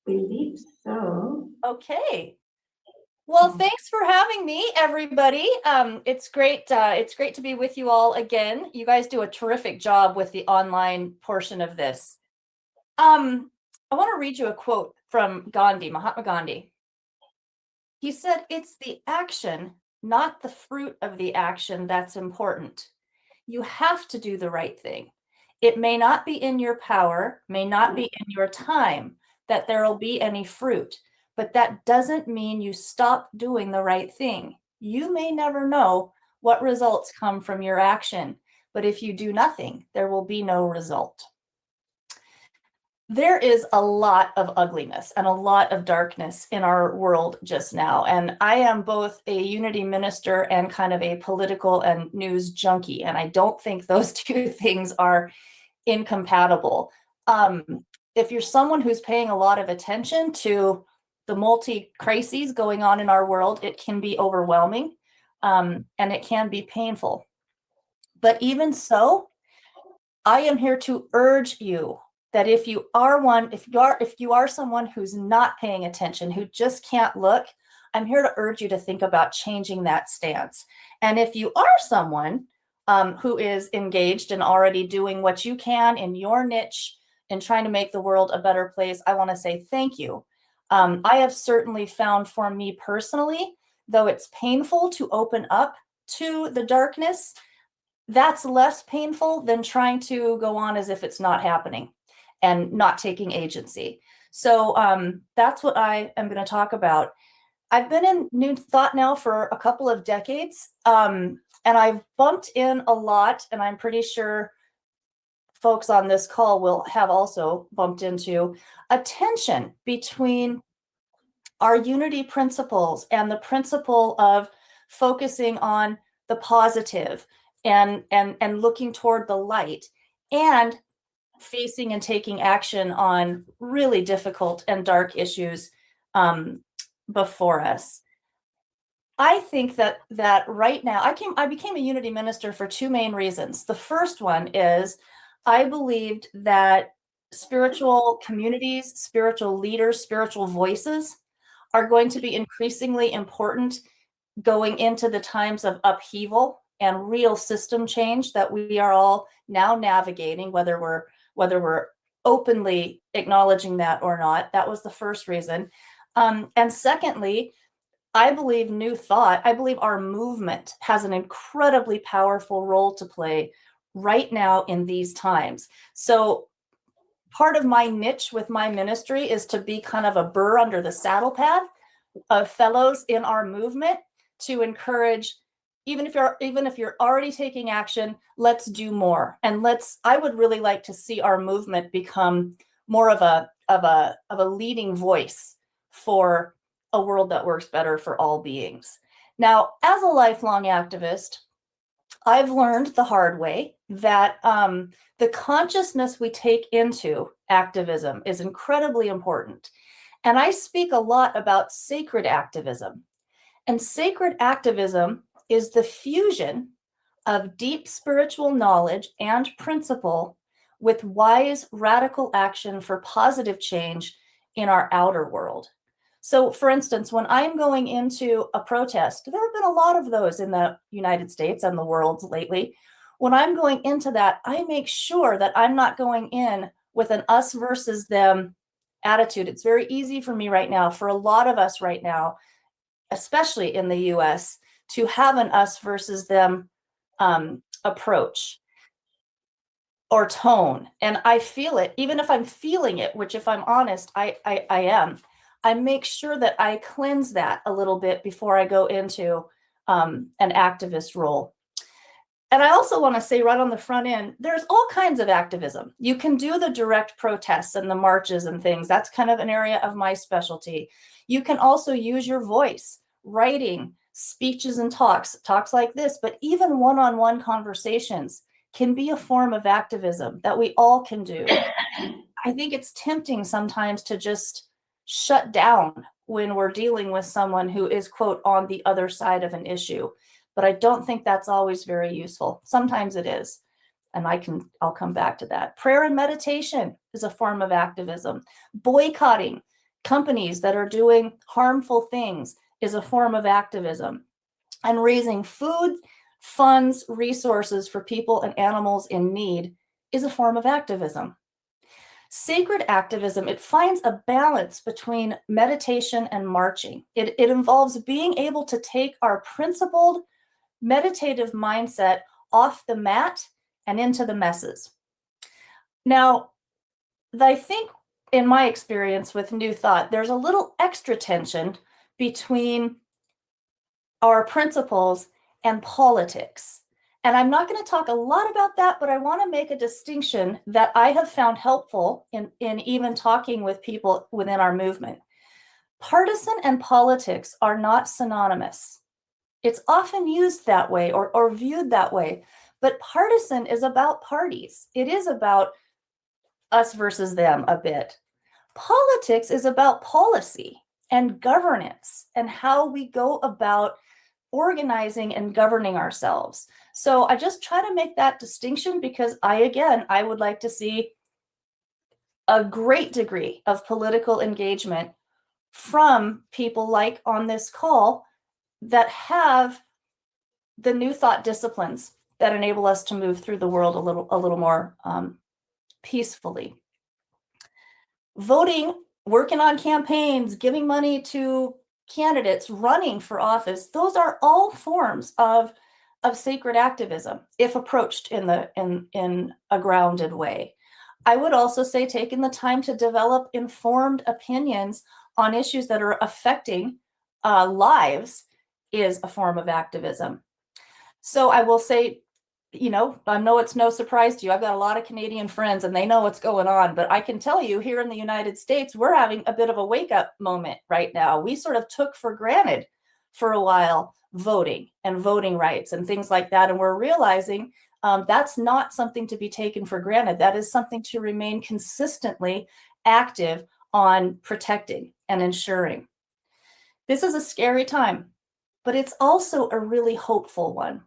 believe so. Okay. Well, thanks for having me, everybody. It's great. It's great to be with you all again. You guys do a terrific job with the online portion of this. I want to read you a quote from Gandhi, Mahatma Gandhi. He said, "It's the action, not the fruit of the action, that's important. You have to do the right thing. It may not be in your power, may not be in your time that there will be any fruit, but that doesn't mean you stop doing the right thing. You may never know what results come from your action, but if you do nothing, there will be no result." There is a lot of ugliness and a lot of darkness in our world just now. And I am both a unity minister and kind of a political and news junkie. And I don't think those two things are incompatible. If you're someone who's paying a lot of attention to the multi-crises going on in our world, it can be overwhelming, and it can be painful. But even so, I am here to urge you that if you are someone who's not paying attention, who just can't look, I'm here to urge you to think about changing that stance. And if you are someone who is engaged and already doing what you can in your niche in trying to make the world a better place, I want to say thank you. I have certainly found, for me personally, though it's painful to open up to the darkness, that's less painful than trying to go on as if it's not happening and not taking agency. So that's what I am going to talk about. I've been in New Thought now for a couple of decades, and I've bumped in a lot, and I'm pretty sure folks on this call will have also bumped into a tension between our unity principles and the principle of focusing on the positive and looking toward the light, and facing and taking action on really difficult and dark issues before us. I think that right now, I became a unity minister for two main reasons. The first one is I believed that spiritual communities, spiritual leaders, spiritual voices are going to be increasingly important going into the times of upheaval and real system change that we are all now navigating, whether we're openly acknowledging that or not. That was the first reason. And secondly, I believe New Thought, I believe our movement has an incredibly powerful role to play right now in these times. So part of my niche with my ministry is to be kind of a burr under the saddle pad of fellows in our movement to encourage, even if you're already taking action, let's do more. And I would really like to see our movement become more of a leading voice for a world that works better for all beings. Now, as a lifelong activist, I've learned the hard way that the consciousness we take into activism is incredibly important. And I speak a lot about sacred activism. And sacred activism is the fusion of deep spiritual knowledge and principle with wise, radical action for positive change in our outer world. So, for instance, when I'm going into a protest, there have been a lot of those in the United States and the world lately. When I'm going into that, I make sure that I'm not going in with an us versus them attitude. It's very easy for me right now, for a lot of us right now, especially in the US, to have an us versus them approach or tone. And I feel it, even if I'm feeling it, which, if I'm honest, I am. I make sure that I cleanse that a little bit before I go into an activist role. And I also want to say right on the front end, there's all kinds of activism. You can do the direct protests and the marches and things. That's kind of an area of my specialty. You can also use your voice, writing, speeches and talks like this, but even one-on-one conversations can be a form of activism that we all can do. I think it's tempting sometimes to just shut down when we're dealing with someone who is, quote, on the other side of an issue. But I don't think that's always very useful. Sometimes it is. And I'll come back to that. Prayer and meditation is a form of activism. Boycotting companies that are doing harmful things is a form of activism. And raising food, funds, resources for people and animals in need is a form of activism. Sacred activism, it finds a balance between meditation and marching. It involves being able to take our principled meditative mindset off the mat and into the messes. Now, I think in my experience with New Thought, there's a little extra tension between our principles and politics. And I'm not going to talk a lot about that, but I want to make a distinction that I have found helpful in even talking with people within our movement. Partisan and politics are not synonymous. It's often used that way or viewed that way, but partisan is about parties. It is about us versus them a bit. Politics is about policy and governance and how we go about organizing and governing ourselves. So I just try to make that distinction because I would like to see a great degree of political engagement from people like on this call that have the New Thought disciplines that enable us to move through the world a little more peacefully. Voting, working on campaigns, giving money to candidates, running for office, those are all forms of sacred activism if approached in a grounded way. I would also say taking the time to develop informed opinions on issues that are affecting lives is a form of activism. So I will say, I know it's no surprise to you. I've got a lot of Canadian friends and they know what's going on, but I can tell you here in the United States, we're having a bit of a wake-up moment right now. We sort of took for granted for a while voting and voting rights and things like that. And we're realizing that's not something to be taken for granted. That is something to remain consistently active on protecting and ensuring. This is a scary time, but it's also a really hopeful one.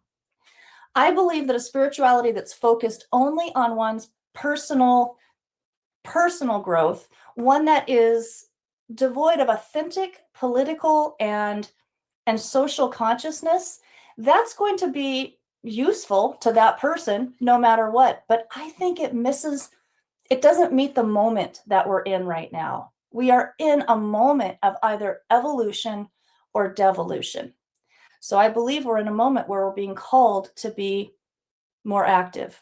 I believe that a spirituality that's focused only on one's personal growth, one that is devoid of authentic political and social consciousness, that's going to be useful to that person no matter what. But I think it doesn't meet the moment that we're in right now. We are in a moment of either evolution or devolution. So I believe we're in a moment where we're being called to be more active.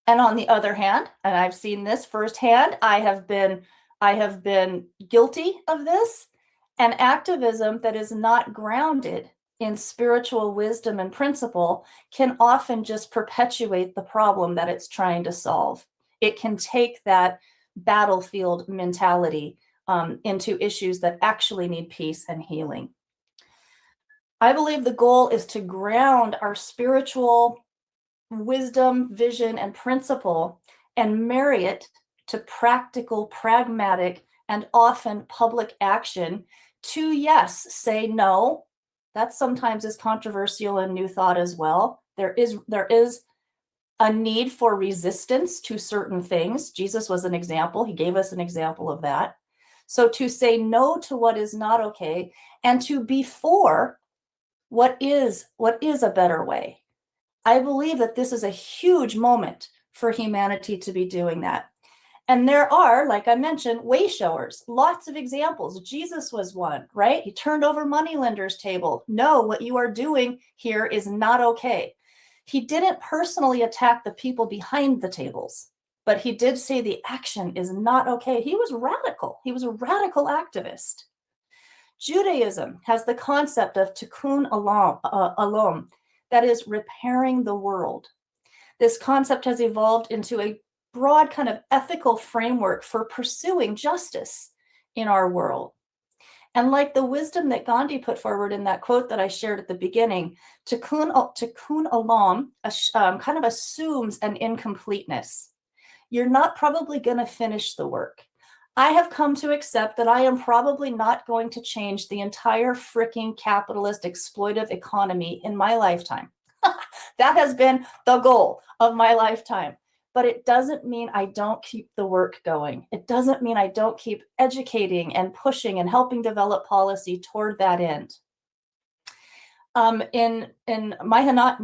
And on the other hand, and I've seen this firsthand, I have been guilty of this, and activism that is not grounded in spiritual wisdom and principle can often just perpetuate the problem that it's trying to solve. It can take that battlefield mentality into issues that actually need peace and healing. I believe the goal is to ground our spiritual wisdom, vision, and principle and marry it to practical, pragmatic, and often public action to, yes, say no. That sometimes is controversial in New Thought as well. There is a need for resistance to certain things. Jesus was an example. He gave us an example of that. So to say no to what is not okay and to be for what is a better way. I believe that this is a huge moment for humanity to be doing that. And there are, like I mentioned, way showers, lots of examples. Jesus was one, right? He turned over moneylenders' table. No, what you are doing here is not okay. He didn't personally attack the people behind the tables, but he did say the action is not okay. He was radical. He was a radical activist. Judaism has the concept of tikkun olam, that is repairing the world. This concept has evolved into a broad kind of ethical framework for pursuing justice in our world. And like the wisdom that Gandhi put forward in that quote that I shared at the beginning, tikkun olam kind of assumes an incompleteness. You're not probably going to finish the work. I have come to accept that I am probably not going to change the entire freaking capitalist exploitive economy in my lifetime. That has been the goal of my lifetime. but it doesn't mean I don't keep the work going. It doesn't mean I don't keep educating and pushing and helping develop policy toward that end. In Mahayana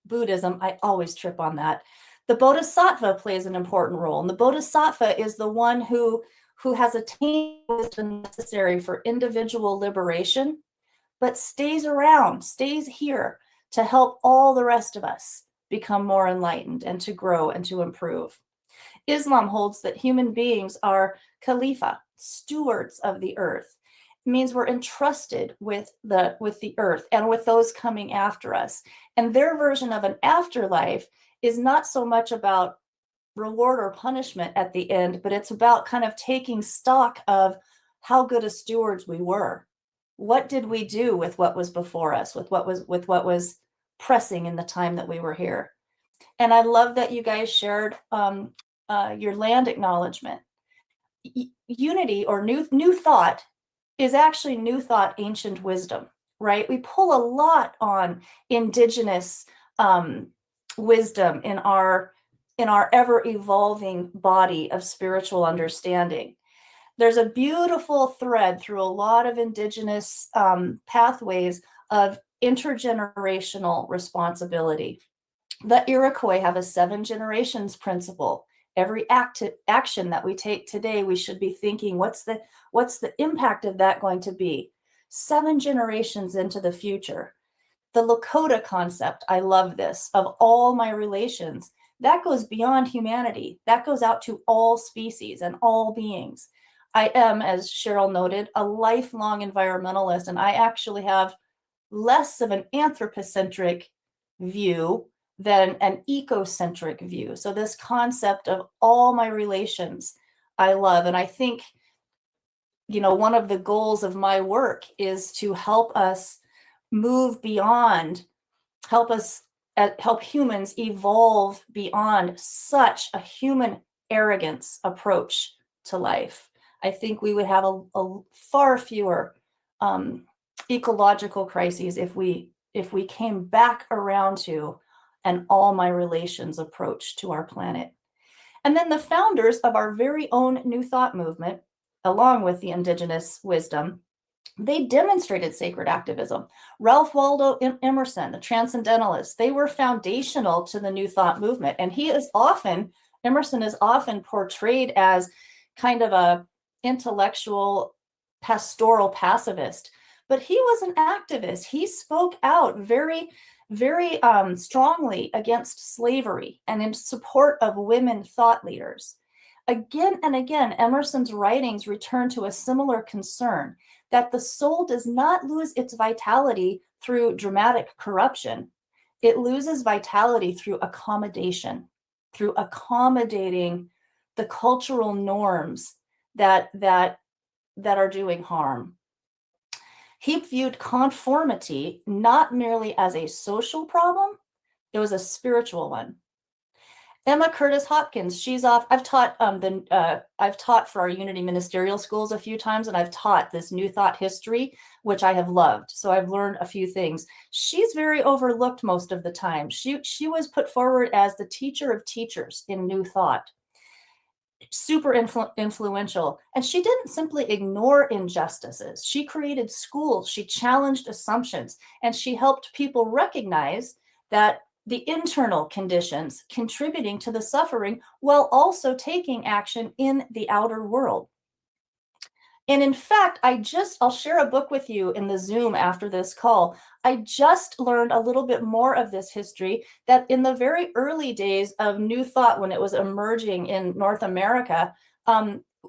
Buddhism, I always trip on that. The Bodhisattva plays an important role, and the Bodhisattva is the one who has attained wisdom necessary for individual liberation, but stays around, stays here to help all the rest of us become more enlightened and to grow and to improve. Islam holds that human beings are Khalifa, stewards of the earth. It means we're entrusted with the earth and with those coming after us. And their version of an afterlife is not so much about reward or punishment at the end, but it's about kind of taking stock of how good a stewards we were. What did we do with what was before us, with what was pressing in the time that we were here? And I love that you guys shared your land acknowledgement. Unity or new thought is actually new thought, ancient wisdom, right? We pull a lot on indigenous wisdom in our ever evolving body of spiritual understanding. There's a beautiful thread through a lot of indigenous pathways of intergenerational responsibility. The Iroquois have a 7 generations principle. Every action that we take today, we should be thinking, what's the impact of that going to be 7 generations into the future? The Lakota concept, I love this, of all my relations, that goes beyond humanity. That goes out to all species and all beings. I am, as Cheryl noted, a lifelong environmentalist, and I actually have less of an anthropocentric view than an ecocentric view. So this concept of all my relations, I love. And I think, one of the goals of my work is to help us move beyond, help humans evolve beyond such a human arrogance approach to life. I think we would have a far fewer ecological crises if we came back around to an all my relations approach to our planet. And then the founders of our very own New Thought movement, along with the indigenous wisdom, they demonstrated sacred activism. Ralph Waldo Emerson, the transcendentalist, they were foundational to the New Thought movement. And Emerson is often portrayed as kind of a intellectual, pastoral pacifist, but he was an activist. He spoke out very, very strongly against slavery and in support of women thought leaders. Again and again, Emerson's writings return to a similar concern that the soul does not lose its vitality through dramatic corruption. It loses vitality through accommodation, through accommodating the cultural norms that are doing harm. He viewed conformity not merely as a social problem, it was a spiritual one. Emma Curtis Hopkins, she's off. I've taught for our Unity Ministerial Schools a few times, and I've taught this New Thought history, which I have loved. So I've learned a few things. She's very overlooked most of the time. She was put forward as the teacher of teachers in New Thought. Super influential. And she didn't simply ignore injustices. She created schools, she challenged assumptions, and she helped people recognize that the internal conditions contributing to the suffering while also taking action in the outer world. And in fact, I'll share a book with you in the Zoom after this call. I just learned a little bit more of this history, that in the very early days of New Thought, when it was emerging in North America,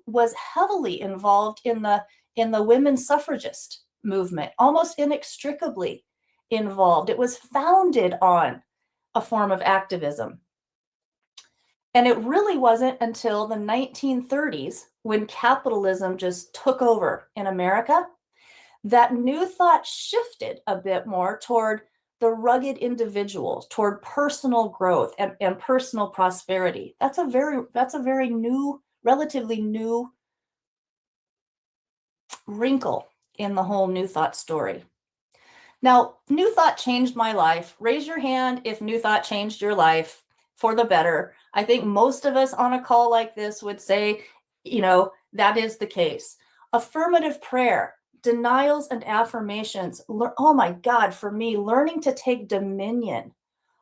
was heavily involved in the women's suffragist movement, almost inextricably involved. It was founded on a form of activism. And it really wasn't until the 1930s, when capitalism just took over in America, that New Thought shifted a bit more toward the rugged individual, toward personal growth and personal prosperity. That's a very new, relatively new wrinkle in the whole New Thought story. Now, New Thought changed my life. Raise your hand if New Thought changed your life. for the better. I think most of us on a call like this would say, that is the case. Affirmative prayer, denials and affirmations. Oh my God, for me, learning to take dominion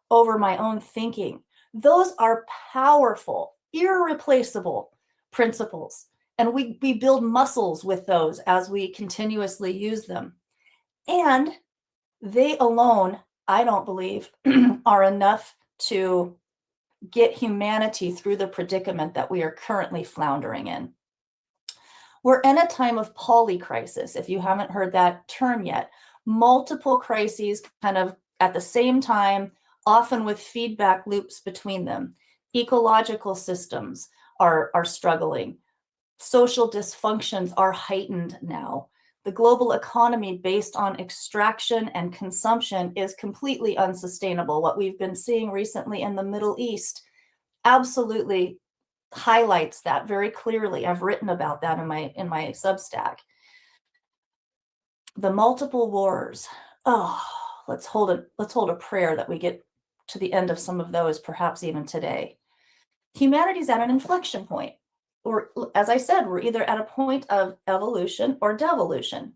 over my own thinking. Those are powerful, irreplaceable principles. And we build muscles with those as we continuously use them. And they alone, I don't believe, are enough to get humanity through the predicament that we are currently floundering in. We're in a time of polycrisis, if you haven't heard that term yet. Multiple crises kind of at the same time, often with feedback loops between them. Ecological systems are struggling. Social dysfunctions are heightened now. The global economy based on extraction and consumption is completely unsustainable. What we've been seeing recently in the Middle East absolutely highlights that very clearly. I've written about that in my Substack. The multiple wars. Oh, let's hold a prayer that we get to the end of some of those, perhaps even today. Humanity's at an inflection point. Or, as I said, we're either at a point of evolution or devolution.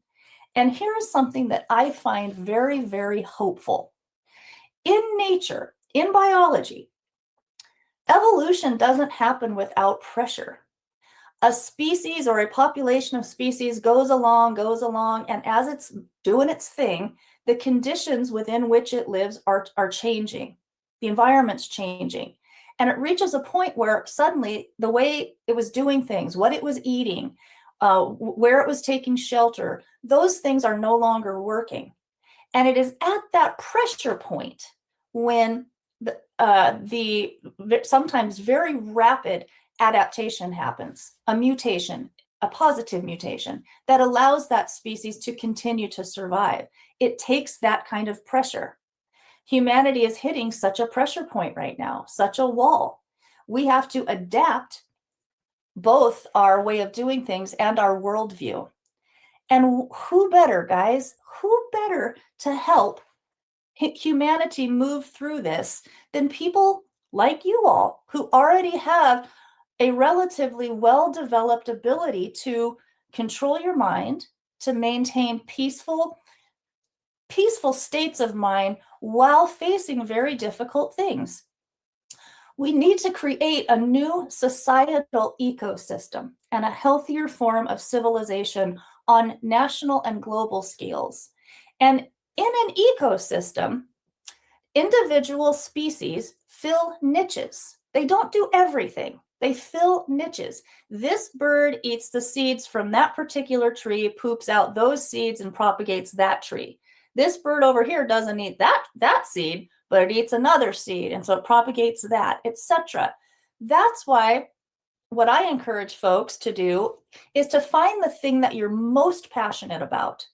And here is something that I find very, very hopeful. In nature, in biology, evolution doesn't happen without pressure. A species or a population of species goes along, and as it's doing its thing, the conditions within which it lives are changing. The environment's changing. And it reaches a point where suddenly the way it was doing things, what it was eating, where it was taking shelter, those things are no longer working. And it is at that pressure point when the sometimes very rapid adaptation happens, a mutation, a positive mutation that allows that species to continue to survive. It takes that kind of pressure. Humanity is hitting such a pressure point right now, such a wall. We have to adapt both our way of doing things and our worldview. And who better, guys, who better to help humanity move through this than people like you all who already have a relatively well-developed ability to control your mind, to maintain peaceful states of mind while facing very difficult things. We need to create a new societal ecosystem and a healthier form of civilization on national and global scales. And in an ecosystem, individual species fill niches. They don't do everything. They fill niches. This bird eats the seeds from that particular tree, poops out those seeds, and propagates that tree. This bird over here doesn't eat that seed, but it eats another seed, and so it propagates that, etc. That's why what I encourage folks to do is to find the thing that you're most passionate about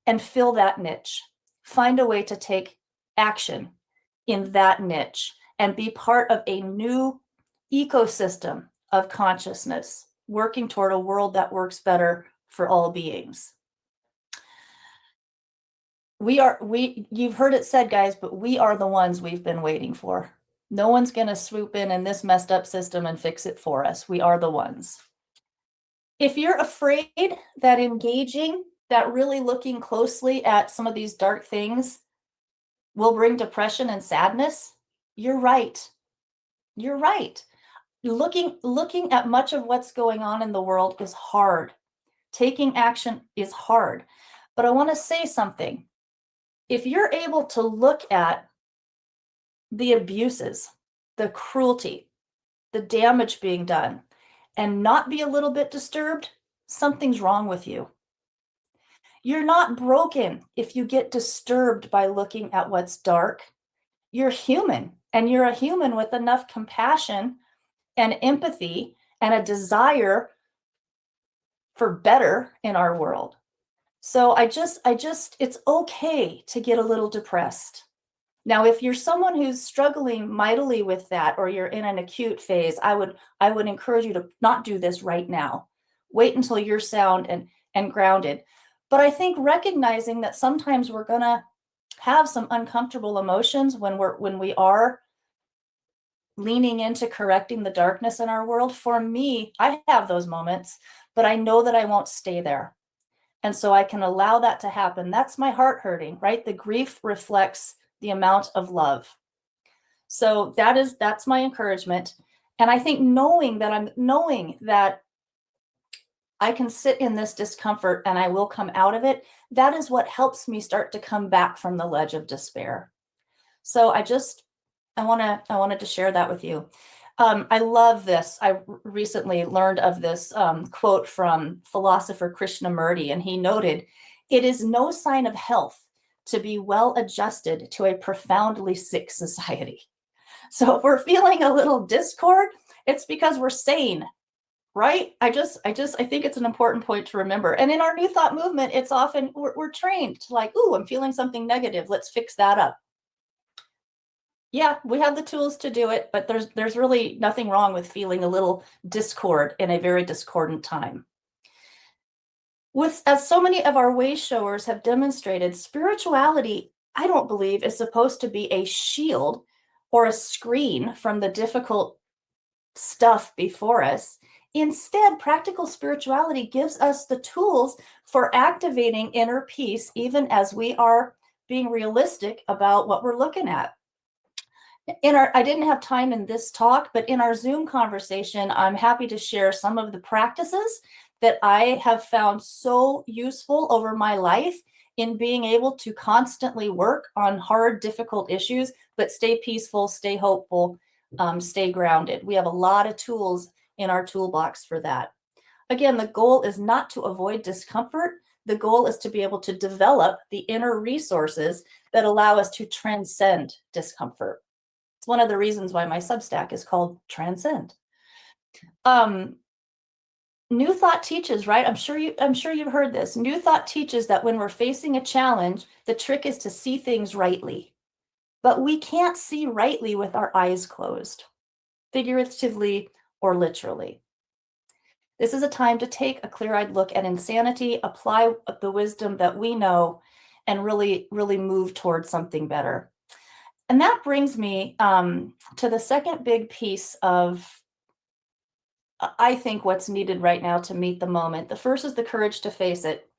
and fill that niche. Find a way to take action in that niche and be part of a new ecosystem of consciousness, working toward a world that works better for all beings. You've heard it said, guys, but we are the ones we've been waiting for. No one's going to swoop in this messed up system and fix it for us. We are the ones. If you're afraid that engaging, that really looking closely at some of these dark things will bring depression and sadness, you're right. You're right. Looking at much of what's going on in the world is hard. Taking action is hard. But I want to say something. If you're able to look at the abuses, the cruelty, the damage being done, and not be a little bit disturbed, something's wrong with you. You're not broken if you get disturbed by looking at what's dark. You're human, and you're a human with enough compassion and empathy and a desire for better in our world. So it's okay to get a little depressed. Now, if you're someone who's struggling mightily with that, or you're in an acute phase, I would encourage you to not do this right now. Wait until you're sound and grounded. But I think recognizing that sometimes we're gonna have some uncomfortable emotions when we are leaning into correcting the darkness in our world, for me, I have those moments, but I know that I won't stay there. And so I can allow that to happen. That's my heart hurting, right? The grief reflects the amount of love. So that's my encouragement. And I think knowing that I can sit in this discomfort and I will come out of it, that is what helps me start to come back from the ledge of despair. So I wanted to share that with you. I love this. I recently learned of this quote from philosopher Krishnamurti, and he noted, "It is no sign of health to be well adjusted to a profoundly sick society." So if we're feeling a little discord, it's because we're sane, right? I think it's an important point to remember. And in our New Thought movement, it's often we're trained to like, ooh, I'm feeling something negative. Let's fix that up. Yeah, we have the tools to do it, but there's really nothing wrong with feeling a little discord in a very discordant time. As so many of our way showers have demonstrated, spirituality, I don't believe, is supposed to be a shield or a screen from the difficult stuff before us. Instead, practical spirituality gives us the tools for activating inner peace, even as we are being realistic about what we're looking at. I didn't have time in this talk, but in our Zoom conversation, I'm happy to share some of the practices that I have found so useful over my life in being able to constantly work on hard, difficult issues, but stay peaceful, stay hopeful, stay grounded. We have a lot of tools in our toolbox for that. Again, the goal is not to avoid discomfort. The goal is to be able to develop the inner resources that allow us to transcend discomfort. It's one of the reasons why my Substack is called Transcend. New Thought teaches, right? I'm sure you've heard this. New Thought teaches that when we're facing a challenge, the trick is to see things rightly. But we can't see rightly with our eyes closed, figuratively or literally. This is a time to take a clear-eyed look at insanity, apply the wisdom that we know, and really, really move towards something better. And that brings me to the second big piece of, I think, what's needed right now to meet the moment. The first is the courage to face it.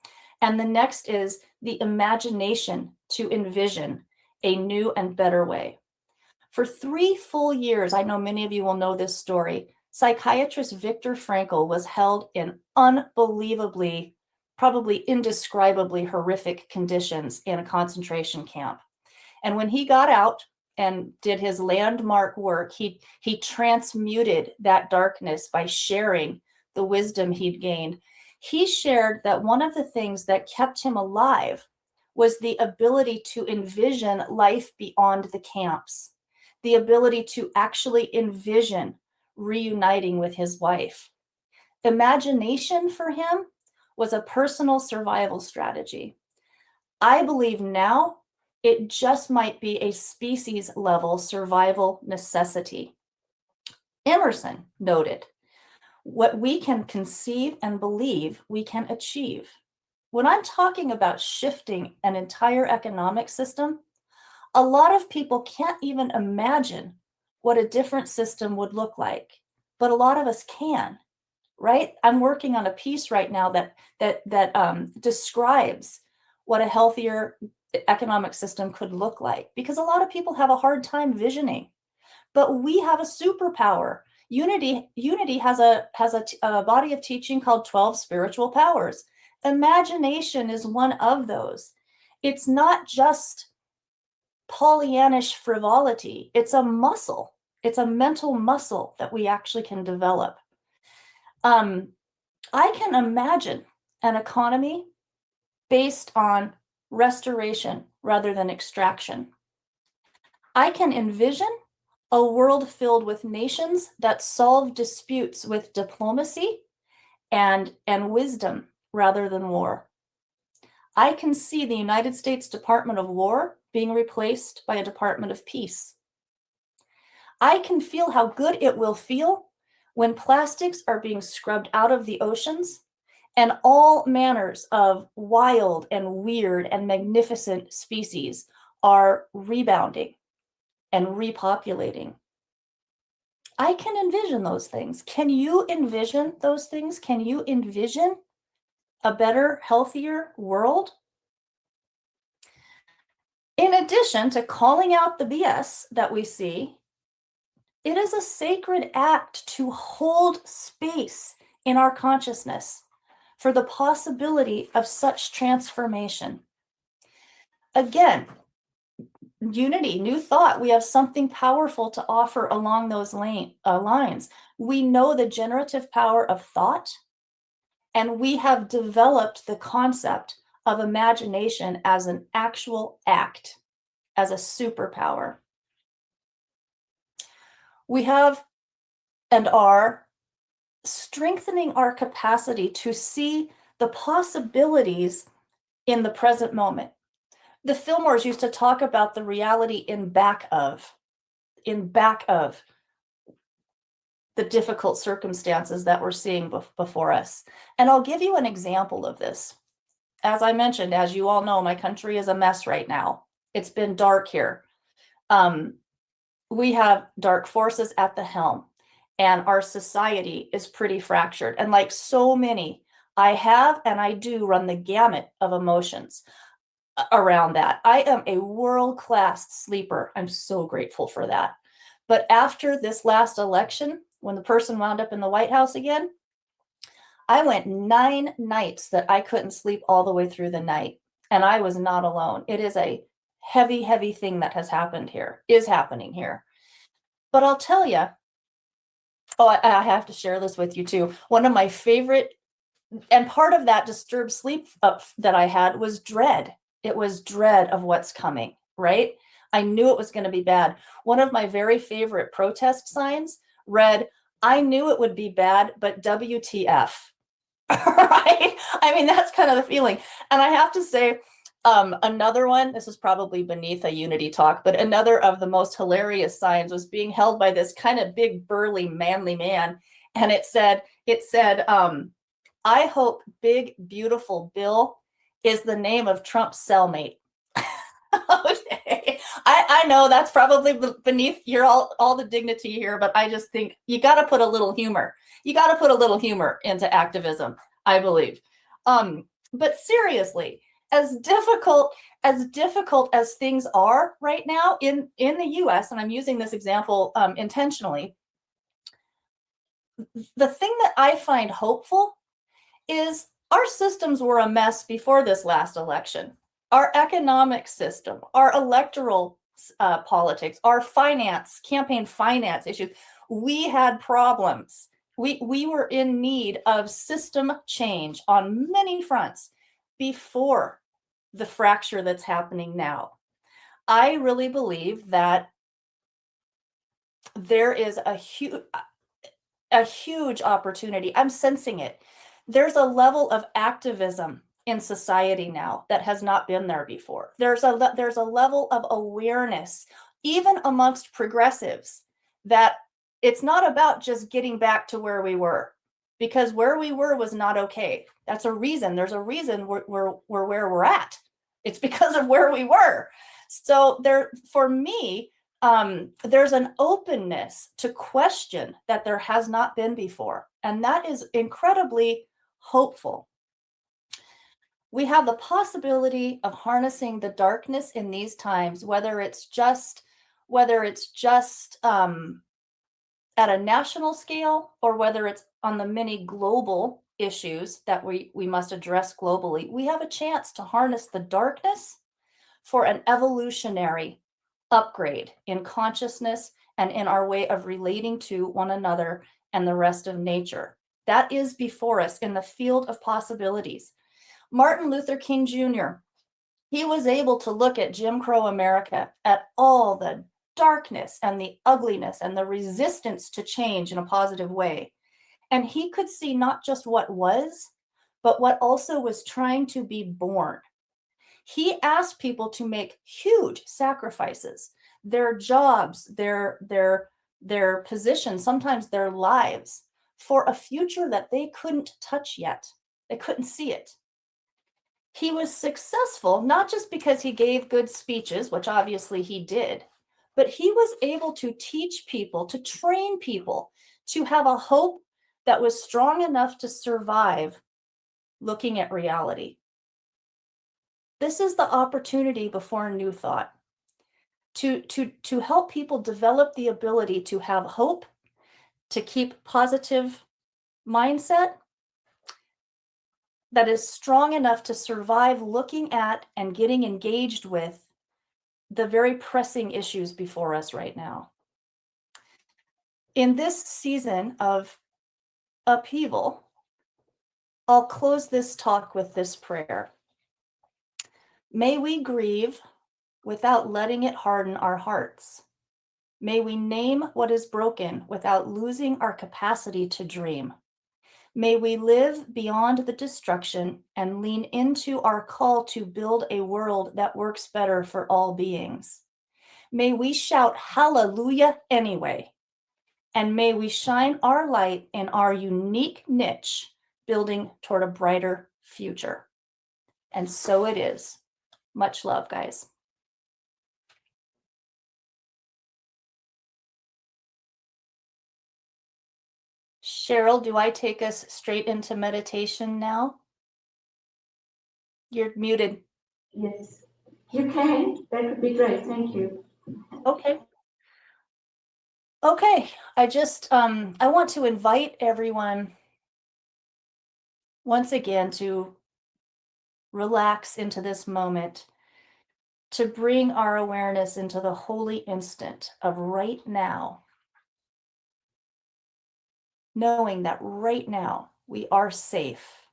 And the next is the imagination to envision a new and better way. For 3 full years, I know many of you will know this story, psychiatrist Viktor Frankl was held in unbelievably, probably indescribably horrific conditions in a concentration camp. And when he got out and did his landmark work, he transmuted that darkness by sharing the wisdom he'd gained. He shared that one of the things that kept him alive was the ability to envision life beyond the camps, the ability to actually envision reuniting with his wife. Imagination for him was a personal survival strategy. I believe now it just might be a species level survival necessity. Emerson noted, what we can conceive and believe we can achieve. When I'm talking about shifting an entire economic system, a lot of people can't even imagine what a different system would look like, but a lot of us can, right? I'm working on a piece right now that describes what a healthier economic system could look like, because a lot of people have a hard time visioning. But we have a superpower. Unity has a body of teaching called 12 spiritual powers. Imagination is one of those. It's not just Pollyannish frivolity. It's a muscle. It's a mental muscle that we actually can develop. I can imagine an economy based on restoration rather than extraction. I can envision a world filled with nations that solve disputes with diplomacy and wisdom rather than war. I can see the United States Department of War being replaced by a Department of Peace. I can feel how good it will feel when plastics are being scrubbed out of the oceans and all manners of wild and weird and magnificent species are rebounding and repopulating. I can envision those things. Can you envision those things? Can you envision a better, healthier world? In addition to calling out the BS that we see, it is a sacred act to hold space in our consciousness for the possibility of such transformation. Again, unity, new thought. We have something powerful to offer along those lines. We know the generative power of thought, and we have developed the concept of imagination as an actual act, as a superpower. We have and are strengthening our capacity to see the possibilities in the present moment. The Fillmores used to talk about the reality in back of the difficult circumstances that we're seeing before us. And I'll give you an example of this. As I mentioned, as you all know, my country is a mess right now. It's been dark here. We have dark forces at the helm, and our society is pretty fractured. And like so many, I have and I do run the gamut of emotions around that. I am a world-class sleeper. I'm so grateful for that. But after this last election, when the person wound up in the White House again, I went 9 nights that I couldn't sleep all the way through the night. And I was not alone. It is a heavy, heavy thing that has happened here, is happening here. But I'll tell you, I have to share this with you too. One of my favorite, and part of that disturbed sleep that I had was dread. It was dread of what's coming, right? I knew it was going to be bad. One of my very favorite protest signs read, "I knew it would be bad, but WTF." Right? I mean, that's kind of the feeling. And I have to say, another one, this is probably beneath a unity talk, but another of the most hilarious signs was being held by this kind of big, burly, manly man. And it said, "I hope Big, Beautiful Bill is the name of Trump's cellmate." Okay. I know that's probably beneath your all the dignity here, but I just think you got to put a little humor. You got to put a little humor into activism, I believe. But seriously, as difficult as things are right now in the US, and I'm using this example intentionally, the thing that I find hopeful is our systems were a mess before this last election. Our economic system, our electoral politics, our campaign finance issues, we had problems. We were in need of system change on many fronts before the fracture that's happening now. I really believe that there is a huge opportunity. I'm sensing it. There's a level of activism in society now that has not been there before. There's a level of awareness, even amongst progressives, that it's not about just getting back to where we were, because where we were was not okay. That's a reason. There's a reason we're where we're at. It's because of where we were. So there, for me, there's an openness to question that there has not been before, and that is incredibly hopeful. We have the possibility of harnessing the darkness in these times, whether it's just at a national scale, or whether it's on the many global issues that we must address globally. We have a chance to harness the darkness for an evolutionary upgrade in consciousness and in our way of relating to one another and the rest of nature. That is before us in the field of possibilities. Martin Luther King Jr., he was able to look at Jim Crow America, at all the darkness and the ugliness and the resistance to change in a positive way. And he could see not just what was, but what also was trying to be born. He asked people to make huge sacrifices, their jobs, their positions, sometimes their lives, for a future that they couldn't touch yet. They couldn't see it. He was successful, not just because he gave good speeches, which obviously he did, but he was able to teach people, to train people to have a hope that was strong enough to survive looking at reality. This is the opportunity before New Thought to help people develop the ability to have hope, to keep positive mindset that is strong enough to survive looking at and getting engaged with the very pressing issues before us right now. In this season of upheaval, I'll close this talk with this prayer. May we grieve without letting it harden our hearts. May we name what is broken without losing our capacity to dream. May we live beyond the destruction and lean into our call to build a world that works better for all beings. May we shout hallelujah anyway. And may we shine our light in our unique niche, building toward a brighter future. And so it is. Much love, guys. Cheryl, do I take us straight into meditation now? You're muted. Yes, you can. That would be great. Thank you. Okay. Okay, I want to invite everyone once again to relax into this moment, to bring our awareness into the holy instant of right now, knowing that right now we are safe,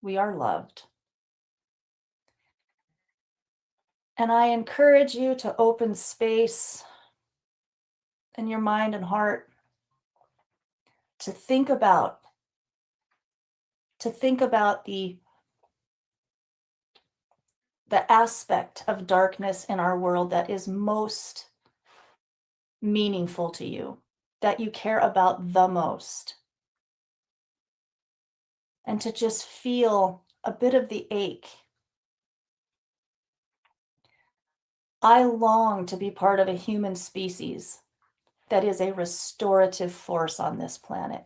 we are loved. And I encourage you to open space in your mind and heart to think about the aspect of darkness in our world that is most meaningful to you, that you care about the most. And to just feel a bit of the ache. I long to be part of a human species that is a restorative force on this planet.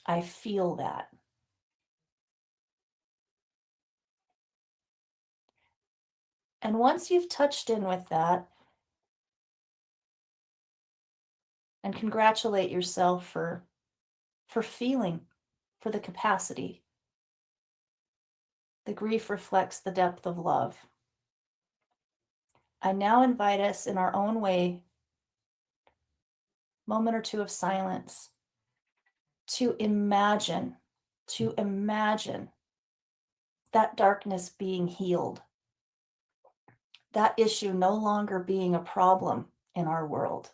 I feel that. And once you've touched in with that, and congratulate yourself for feeling, for the capacity. The grief reflects the depth of love. I now invite us in our own way, moment or two of silence, to imagine that darkness being healed, that issue no longer being a problem in our world.